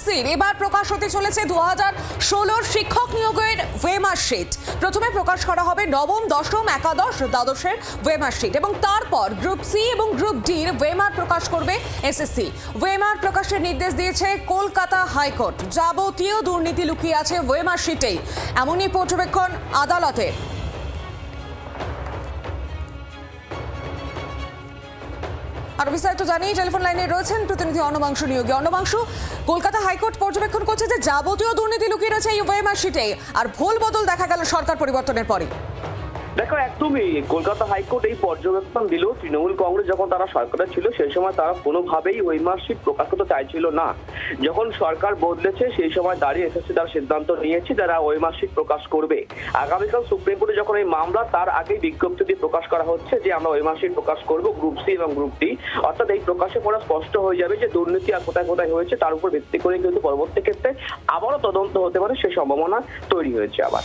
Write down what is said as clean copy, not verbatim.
সির এবার প্রকাশ হতে চলেছে 2016 শিক্ষক নিয়োগের ওয়েমার্কশিট। প্রথমে প্রকাশ করা হবে নবম, দশম, একাদশ, দ্বাদশের ওয়েমার্কশিট এবং তারপর গ্রুপ সি এবং গ্রুপ ডির ওয়েমার প্রকাশ করবে এসএসসি। ওয়েমার প্রকাশের নির্দেশ দিয়েছে কলকাতা হাইকোর্ট। যাবতীয় দুর্নীতি লুকিয়ে আছে ওয়েমার্কশিটেই, এমনই পর্যবেক্ষণ আদালতের। আর বিস্তারিত জানিয়ে টেলিফোন লাইনে রয়েছেন প্রতিনিধি অর্ণবাংশু নিয়োগী। অর্ণবাংশু, কলকাতা হাইকোর্ট পর্যবেক্ষণ করছে যে যাবতীয় দুর্নীতি লুকিয়ে রয়েছে এই ওয়েমার্কশিটে, আর ভুল বদল দেখা গেল সরকার পরিবর্তনের পরে। দেখো, একদমই কলকাতা হাইকোর্ট এই পর্যবেক্ষণ দিল। তৃণমূল কংগ্রেস যখন তারা সরকারে ছিল সেই সময় তারা কোনোভাবেই ওয়েমার্কশিট প্রকাশ করতে চাইছিল না। যখন সরকার বদলেছে সেই সময় দাঁড়িয়ে এসএসসি তার সিদ্ধান্ত নিয়েছে যারা ওয়েমার্কশিট প্রকাশ করবে। আগামীকাল সুপ্রিম কোর্টে যখন এই মামলা, তার আগেই বিজ্ঞপ্তি দিয়ে প্রকাশ করা হচ্ছে যে আমরা ওয়েমার্কশিট প্রকাশ করব গ্রুপ সি এবং গ্রুপ ডি। অর্থাৎ এই প্রকাশে পরে স্পষ্ট হয়ে যাবে যে দুর্নীতি আর কোথায় কোথায় হয়েছে, তার উপর ভিত্তি করে কিন্তু পরবর্তী ক্ষেত্রে আবারও তদন্ত হতে পারে, সে সম্ভাবনা তৈরি হয়েছে আবার।